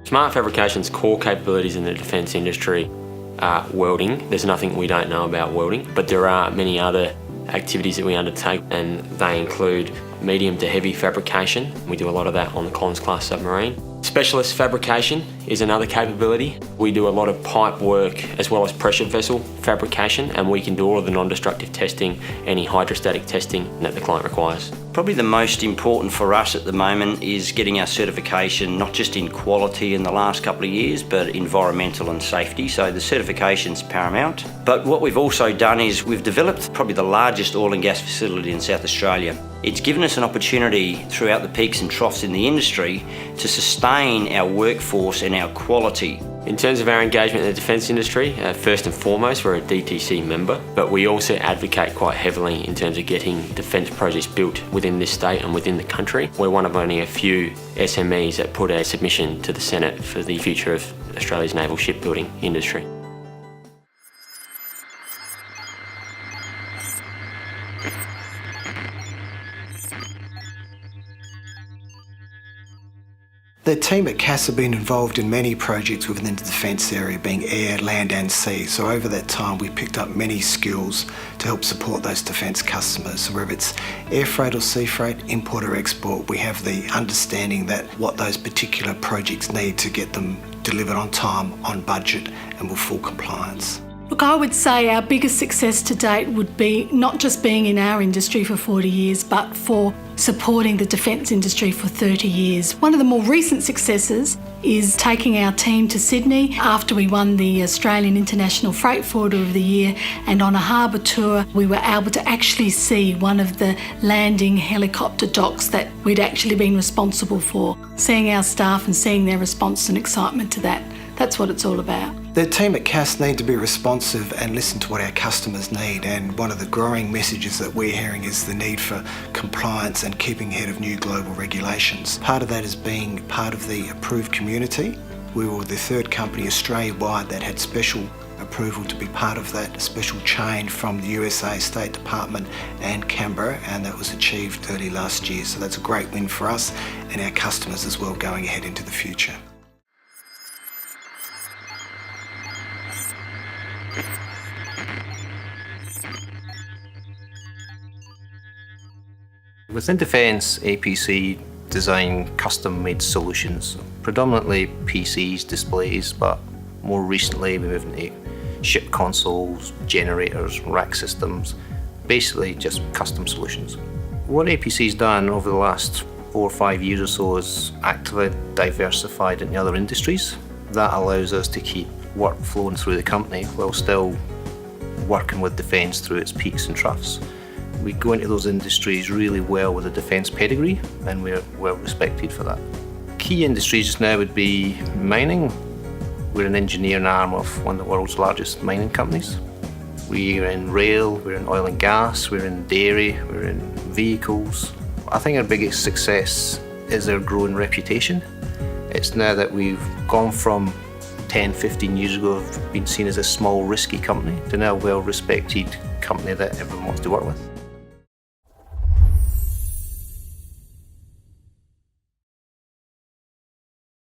Smart Fabrication's core capabilities in the defence industry are welding. There's nothing we don't know about welding, but there are many other activities that we undertake, and they include medium to heavy fabrication. We do a lot of that on the Collins class submarine. Specialist fabrication is another capability. We do a lot of pipe work as well as pressure vessel fabrication, and we can do all of the non-destructive testing, any hydrostatic testing that the client requires. Probably the most important for us at the moment is getting our certification, not just in quality in the last couple of years, but environmental and safety. So the certification's paramount. But what we've also done is we've developed probably the largest oil and gas facility in South Australia. It's given us an opportunity throughout the peaks and troughs in the industry to sustain our workforce and our quality. In terms of our engagement in the defence industry, first and foremost, we're a DTC member, but we also advocate quite heavily in terms of getting defence projects built within this state and within the country. We're one of only a few SMEs that put a submission to the Senate for the future of Australia's naval shipbuilding industry. The team at CAS have been involved in many projects within the defence area, being air, land and sea. So over that time we picked up many skills to help support those defence customers. So whether it's air freight or sea freight, import or export, we have the understanding that what those particular projects need to get them delivered on time, on budget and with full compliance. Look, I would say our biggest success to date would be not just being in our industry for 40 years, but for supporting the defence industry for 30 years. One of the more recent successes is taking our team to Sydney after we won the Australian International Freight Forwarder of the Year, and on a harbour tour we were able to actually see one of the landing helicopter docks that we'd actually been responsible for. Seeing our staff and seeing their response and excitement to that, that's what it's all about. The team at CAS need to be responsive and listen to what our customers need, and one of the growing messages that we're hearing is the need for compliance and keeping ahead of new global regulations. Part of that is being part of the approved community. We were the third company Australia-wide that had special approval to be part of that special chain from the USA State Department and Canberra, and that was achieved early last year. So that's a great win for us and our customers as well going ahead into the future. Within defence, APC design custom-made solutions, predominantly PCs, displays, but more recently we moved into ship consoles, generators, rack systems, basically just custom solutions. What APC's done over the last 4 or 5 years or so is actively diversified into other industries. That allows us to keep work flowing through the company while still working with defence through its peaks and troughs. We go into those industries really well with a defence pedigree, and we're well respected for that. Key industries just now would be mining. We're an engineering arm of one of the world's largest mining companies. We're in rail, we're in oil and gas, we're in dairy, we're in vehicles. I think our biggest success is our growing reputation. It's now that we've gone from 10, 15 years ago of being seen as a small, risky company to now a well-respected company that everyone wants to work with.